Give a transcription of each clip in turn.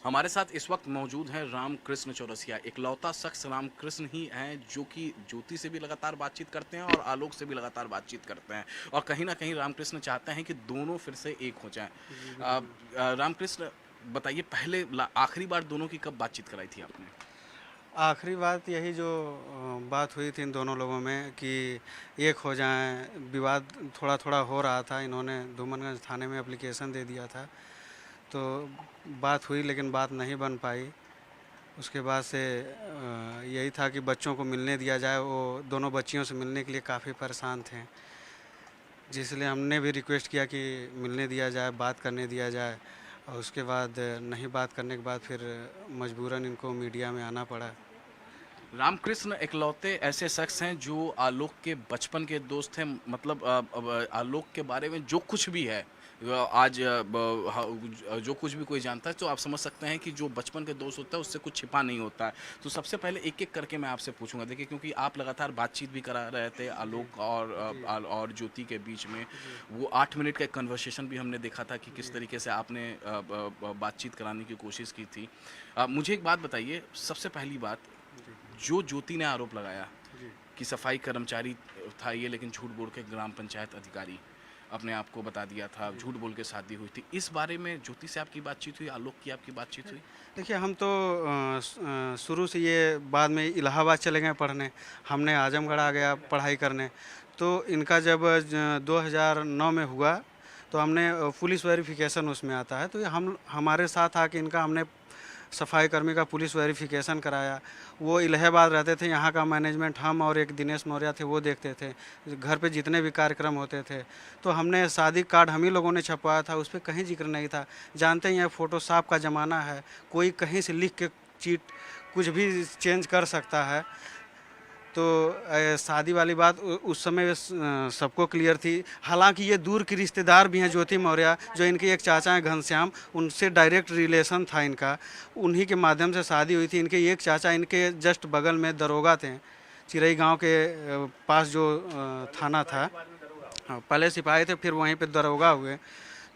हमारे साथ इस वक्त मौजूद हैं रामकृष्ण चौरसिया। इकलौता शख्स रामकृष्ण ही हैं जो कि ज्योति से भी लगातार बातचीत करते हैं और आलोक से भी लगातार बातचीत करते हैं, और कहीं ना कहीं रामकृष्ण चाहते हैं कि दोनों फिर से एक हो जाएं। जी, बिल्कुल। रामकृष्ण, बताइए, पहले आखिरी बार दोनों की कब बातचीत कराई थी आपने? आखिरी बात यही जो बात हुई थी इन दोनों लोगों में कि एक हो जाएँ, विवाद थोड़ा-थोड़ा हो रहा था, इन्होंने धूमनगंज थाने में एप्लीकेशन दे दिया था। तो बात हुई लेकिन बात नहीं बन पाई। उसके बाद से यही था कि बच्चों को मिलने दिया जाए, वो दोनों बच्चियों से मिलने के लिए काफ़ी परेशान थे। जिसलिए हमने भी रिक्वेस्ट किया कि मिलने दिया जाए, बात करने दिया जाए और उसके बाद नहीं बात करने के बाद फिर मजबूरन इनको मीडिया में आना पड़ा। रामकृष्ण इकलौते ऐसे शख्स हैं जो आलोक के बचपन के दोस्त हैं। मतलब अब आलोक के बारे में जो कुछ भी है, आज जो कुछ भी कोई जानता है, तो आप समझ सकते हैं कि जो बचपन के दोस्त होता है उससे कुछ छिपा नहीं होता है। तो सबसे पहले एक एक करके मैं आपसे पूछूंगा, देखिए, क्योंकि आप लगातार बातचीत भी करा रहे थे जी, आलोक और जी, और ज्योति के बीच में। जी, वो 8 मिनट का कन्वर्सेशन भी हमने देखा था कि किस जी, तरीके से आपने बातचीत कराने की कोशिश की थी। मुझे एक बात बताइए, सबसे पहली बात, जी, जो ज्योति ने आरोप लगाया जी। कि सफाई कर्मचारी था ये, लेकिन झूठ बोल के ग्राम पंचायत अधिकारी अपने आप को बता दिया था, जी। झूठ बोल के शादी हुई थी, इस बारे में ज्योति से आपकी बातचीत हुई, आलोक की आपकी बातचीत हुई? देखिए हम तो शुरू से ये बाद में इलाहाबाद चले गए पढ़ने, हमने आजमगढ़ आ गया पढ़ाई करने। तो इनका जब 2009 में हुआ तो हमने पुलिस वेरिफिकेशन उसमें आता है, तो ये हम हमारे साथ आके इनका हमने सफाई कर्मी का पुलिस वेरिफिकेशन कराया। वो इलाहाबाद रहते थे, यहाँ का मैनेजमेंट हम और एक दिनेश मौर्य थे वो देखते थे, घर पे जितने भी कार्यक्रम होते थे। तो हमने शादी कार्ड हम ही लोगों ने छपवाया था, उस पर कहीं जिक्र नहीं था। जानते ही हैं फ़ोटोशॉप का ज़माना है, कोई कहीं से लिख के चीट कुछ भी चेंज कर सकता है। तो शादी वाली बात उस समय सबको क्लियर थी। हालांकि ये दूर की रिश्तेदार भी हैं ज्योति मौर्य, जो इनके एक चाचा हैं घनश्याम, उनसे डायरेक्ट रिलेशन था इनका, उन्हीं के माध्यम से शादी हुई थी। इनके एक चाचा इनके जस्ट बगल में दरोगा थे, चिरई गांव के पास जो थाना था। हाँ, पहले सिपाही थे फिर वहीं पे दरोगा हुए।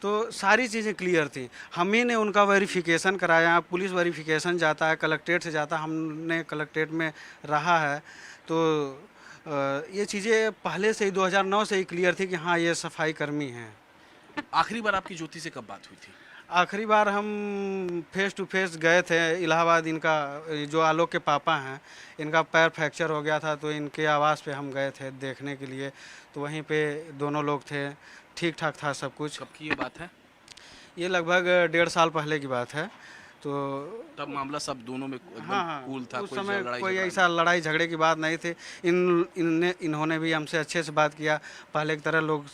तो सारी चीज़ें क्लियर थी, हम ही ने उनका वेरिफिकेशन कराया। पुलिस वेरिफिकेशन जाता है, कलेक्ट्रेट से जाता है, हमने कलेक्ट्रेट में रहा है। तो ये चीज़ें पहले से ही 2009 से ही क्लियर थी कि हाँ ये सफाई कर्मी हैं। आखिरी बार आपकी ज्योति से कब बात हुई थी? आखिरी बार हम फेस टू फेस गए थे इलाहाबाद। इनका जो आलोक के पापा हैं, इनका पैर फ्रैक्चर हो गया था, तो इनके आवास पे हम गए थे देखने के लिए। तो वहीं पे दोनों लोग थे, ठीक ठाक था सब कुछ। कब की ये बात है? ये लगभग 1.5 साल पहले की बात है। तो तब मामला सब दोनों में एकदम हाँ, हाँ, कूल था, उस कोई समय लड़ाई कोई झगड़ा नहीं? ऐसा लड़ाई झगड़े की बात नहीं थी। इन्होंने भी हमसे अच्छे से बात किया, पहले की तरह लोग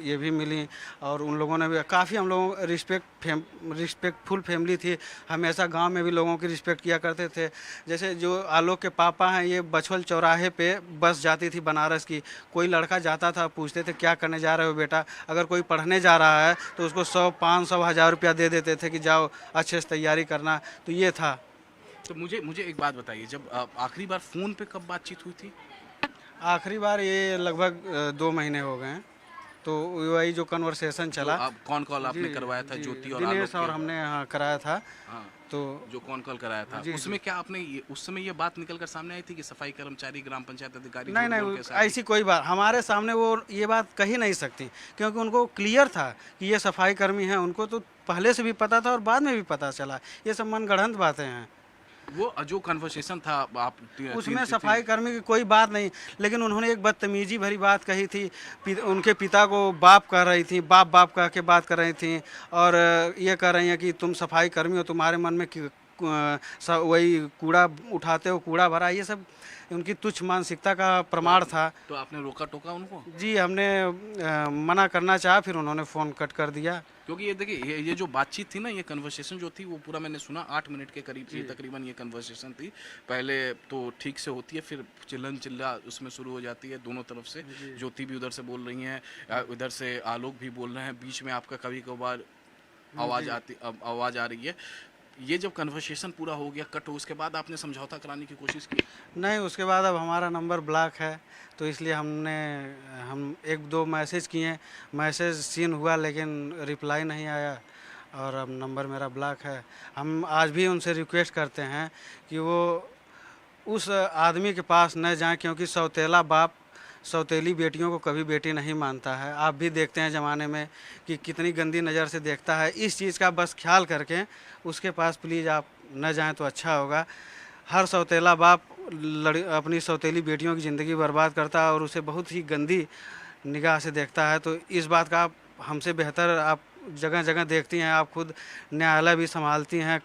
ये भी मिली। और उन लोगों ने भी काफ़ी, हम लोगों रिस्पेक्टफुल फैमिली थी। हमेशा गांव में भी लोगों की रिस्पेक्ट किया करते थे। जैसे जो आलोक के पापा हैं, ये बछवल चौराहे पे बस जाती थी बनारस की, कोई लड़का जाता था, पूछते थे क्या करने जा रहे हो बेटा। अगर कोई पढ़ने जा रहा है तो उसको 100, 500, 1000 रुपया दे देते थे कि जाओ अच्छे से तैयारी करना। तो ये था। तो मुझे मुझे एक बात बताइए, जब आखिरी बार फोन पे कब बातचीत हुई थी? आखिरी बार ये लगभग 2 महीने हो गए हैं। तो वही जो कन्वर्सेशन जो चला। आप कौन कॉल जी, आपने करवाया था जी, ज्योति और आलोक दिनेश और के? हमने हाँ कराया था। हाँ, तो जो कौन कॉल कराया था, जी, जी। उसमें क्या आपने उस समय ये बात निकल कर सामने आई थी कि सफाई कर्मचारी ग्राम पंचायत अधिकारी नहीं, झूठ नहीं, बोल के शादी? ऐसी कोई बात हमारे सामने वो ये बात कही नहीं सकती, क्योंकि उनको क्लियर था कि ये सफाई कर्मी हैं। उनको तो पहले से भी पता था और बाद में भी पता चला। ये सब मनगढ़ंत बातें हैं। वो जो कन्वर्सेशन था, आप उसमें तीन सफाई तीन कर्मी की कोई बात नहीं, लेकिन उन्होंने एक बदतमीजी भरी बात कही थी। उनके पिता को बाप कह रही थी, बाप बाप कह के बात कर रही थी। और ये कह रही हैं कि तुम सफाई कर्मी हो, तुम्हारे मन में वही कूड़ा उठाते हो, कूड़ा भरा। ये सब उनकी तुच्छ मानसिकता का तो प्रमाण था। तो आपने रोका टोका उनको? जी, हमने मना करना चाहा, फिर उन्होंने फ़ोन कट कर दिया। क्योंकि ये देखिए, ये जो बातचीत थी ना, ये कन्वर्सेशन जो थी, वो पूरा मैंने सुना 8 मिनट के करीब, ये जी, तकरीबन ये कन्वर्सेशन थी। पहले तो ठीक से होती है, फिर चिल्लम चिल्ला उसमें शुरू हो जाती है दोनों तरफ से। जी, ज्योति भी उधर से बोल रही हैं, उधर से आलोक भी बोल रहे हैं, बीच में आपका कभी कभार जी। आवाज़ आ रही है। ये जब कन्वर्सेशन पूरा हो गया, कट हो, उसके बाद आपने समझौता कराने की कोशिश की? नहीं, उसके बाद अब हमारा नंबर ब्लॉक है, तो इसलिए हम 1-2 मैसेज किए, मैसेज सीन हुआ लेकिन रिप्लाई नहीं आया। और अब नंबर मेरा ब्लॉक है। हम आज भी उनसे रिक्वेस्ट करते हैं कि वो उस आदमी के पास न जाएं, क्योंकि सौतेला बाप सौतेली बेटियों को कभी बेटी नहीं मानता है। आप भी देखते हैं ज़माने में कि कितनी गंदी नज़र से देखता है। इस चीज़ का बस ख्याल करके उसके पास प्लीज़ आप न जाएं तो अच्छा होगा। हर सौतेला बाप अपनी सौतेली बेटियों की ज़िंदगी बर्बाद करता है और उसे बहुत ही गंदी निगाह से देखता है। तो इस बात का आप हमसे बेहतर आप जगह जगह देखती हैं, आप खुद न्यायालय भी संभालती हैं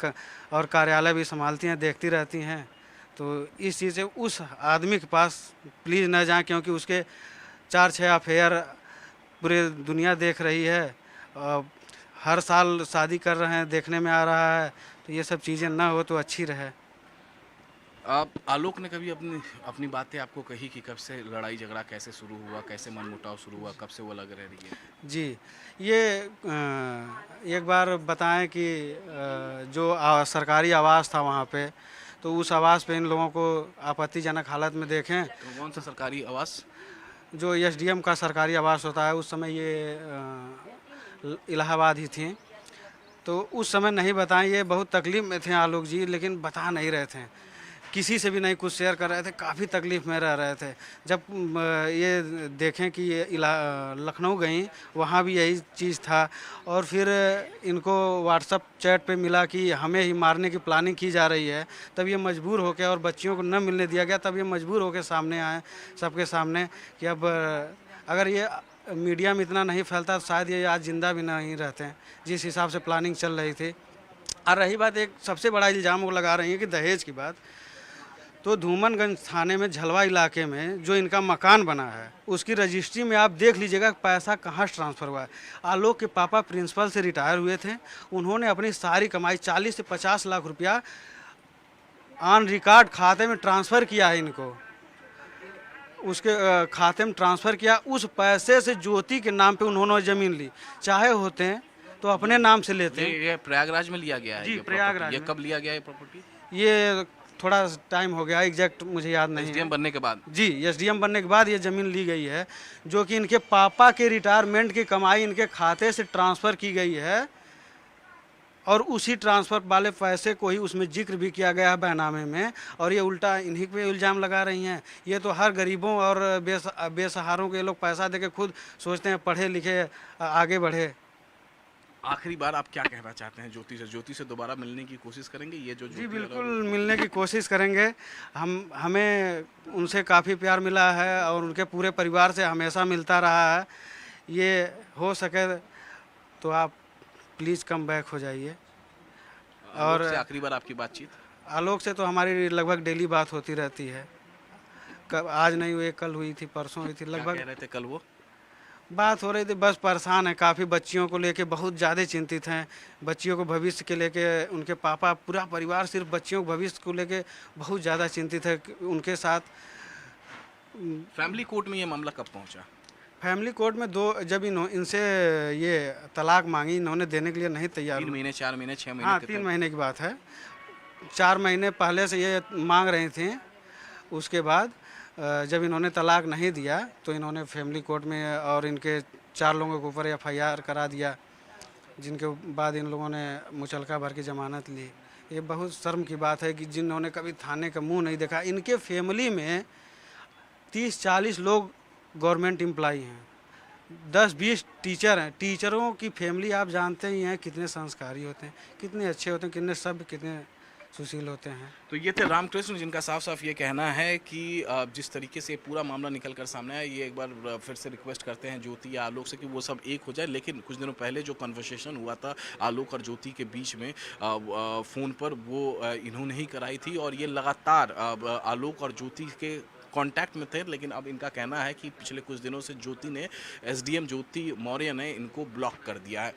और कार्यालय भी संभालती हैं, देखती रहती हैं। तो इस चीज़ से उस आदमी के पास प्लीज़ न जाएं, क्योंकि उसके 4-6 अफेयर पूरे दुनिया देख रही है। हर साल शादी कर रहे हैं, देखने में आ रहा है। तो ये सब चीज़ें ना हो तो अच्छी रहे। आप आलोक ने कभी अपनी अपनी बातें आपको कही कि कब से लड़ाई झगड़ा कैसे शुरू हुआ, कैसे मनमुटाव शुरू हुआ, कब से वो लग रह रही है? जी, ये एक बार बताएं कि जो सरकारी आवास था वहाँ पे, तो उस आवास पे इन लोगों को आपत्तिजनक हालत में देखें। तो कौन सा सरकारी आवास? जो एसडीएम का सरकारी आवास होता है, उस समय ये इलाहाबाद ही थी। तो उस समय नहीं बताएं, ये बहुत तकलीफ़ में थे आलोक जी, लेकिन बता नहीं रहे थे, किसी से भी नहीं कुछ शेयर कर रहे थे, काफ़ी तकलीफ़ में रह रहे थे। जब ये देखें कि ये लखनऊ गई, वहाँ भी यही चीज़ था। और फिर इनको व्हाट्सएप चैट पे मिला कि हमें ही मारने की प्लानिंग की जा रही है, तब ये मजबूर होकर, और बच्चियों को न मिलने दिया गया, तब ये मजबूर होकर सामने आए सबके सामने कि अब अगर ये मीडिया में इतना नहीं फैलता तो शायद ये आज ज़िंदा भी नहीं रहते हैं, जिस हिसाब से प्लानिंग चल रही थी। और रही बात, एक सबसे बड़ा इल्ज़ाम वो लगा रही है कि दहेज की बात, तो धूमनगंज थाने में झलवा इलाके में जो इनका मकान बना है, उसकी रजिस्ट्री में आप देख लीजिएगा पैसा कहाँ से ट्रांसफ़र हुआ है। आलोक के पापा प्रिंसिपल से रिटायर हुए थे, उन्होंने अपनी सारी कमाई 40 से 50 लाख रुपया ऑन रिकॉर्ड खाते में ट्रांसफ़र किया है इनको। उसके खाते में ट्रांसफ़र किया, उस पैसे से ज्योति के नाम पे उन्होंने ज़मीन ली। चाहे होते हैं तो अपने नाम से लेते हैं। ये प्रयागराज में लिया गया है? जी, ये प्रयागराज ये में। कब लिया गया है प्रॉपर्टी? ये थोड़ा टाइम हो गया, एग्जैक्ट मुझे याद नहीं है। एसडीएम बनने के बाद? जी, एसडीएम बनने के बाद ये ज़मीन ली गई है, जो कि इनके पापा के रिटायरमेंट की कमाई इनके खाते से ट्रांसफ़र की गई है। और उसी ट्रांसफ़र वाले पैसे को ही उसमें जिक्र भी किया गया है बैनामे में, और ये उल्टा इन्हीं पे इल्ज़ाम लगा रही हैं। ये तो हर गरीबों और बेसहारों के लोग पैसा देके खुद सोचते हैं पढ़े लिखे आगे बढ़े। आखिरी बार आप क्या कहना चाहते हैं ज्योति से? ज्योति से दोबारा मिलने की कोशिश करेंगे? ये जो जी, ज्योति बिल्कुल वाला- मिलने की कोशिश करेंगे। हमें उनसे काफ़ी प्यार मिला है और उनके पूरे परिवार से हमेशा मिलता रहा है। ये हो सके तो आप प्लीज़ कम बैक हो जाइए। आलोक और से आखिरी बार आपकी बातचीत? आलोक से तो हमारी लगभग डेली बात होती रहती है। कब आज नहीं हुई, कल हुई थी, परसों हुई थी, क्या कह लगभग रहे थे कल वो? बात हो रही थी। बस परेशान है, काफ़ी बच्चियों को लेके बहुत ज़्यादा चिंतित हैं। बच्चियों को भविष्य के लेके उनके पापा, पूरा परिवार सिर्फ बच्चियों के भविष्य को लेके बहुत ज़्यादा चिंतित है। उनके साथ फैमिली कोर्ट में ये मामला कब पहुंचा? फैमिली कोर्ट में जब इनसे ये तलाक मांगी, इन्होंने देने के लिए नहीं तैयार 3 हुए। महीने, 4 महीने, 6 महीने? हाँ, कितने? 3 महीने की बात है। 4 महीने पहले से ये मांग रही थी। उसके बाद जब इन्होंने तलाक नहीं दिया तो इन्होंने फैमिली कोर्ट में और इनके 4 लोगों के ऊपर एफआईआर करा दिया, जिनके बाद इन लोगों ने मुचलका भर की ज़मानत ली। ये बहुत शर्म की बात है कि जिन्होंने कभी थाने का मुंह नहीं देखा। इनके फैमिली में 30-40 लोग गवर्नमेंट एम्प्लॉई हैं, 10-20 टीचर हैं। टीचरों की फैमिली आप जानते ही हैं कितने संस्कारी होते हैं, कितने अच्छे होते हैं, कितने सभ्य, कितने सुशील होते हैं। तो ये थे रामकृष्ण, जिनका साफ साफ ये कहना है कि जिस तरीके से पूरा मामला निकल कर सामने आया, ये एक बार फिर से रिक्वेस्ट करते हैं ज्योति या आलोक से कि वो सब एक हो जाए। लेकिन कुछ दिनों पहले जो कन्वर्सेशन हुआ था आलोक और ज्योति के बीच में फ़ोन पर, वो इन्होंने ही कराई थी और ये लगातार आलोक और ज्योति के कांटेक्ट में थे। लेकिन अब इनका कहना है कि पिछले कुछ दिनों से ज्योति ने, एसडीएम ज्योति मौर्य ने इनको ब्लॉक कर दिया है।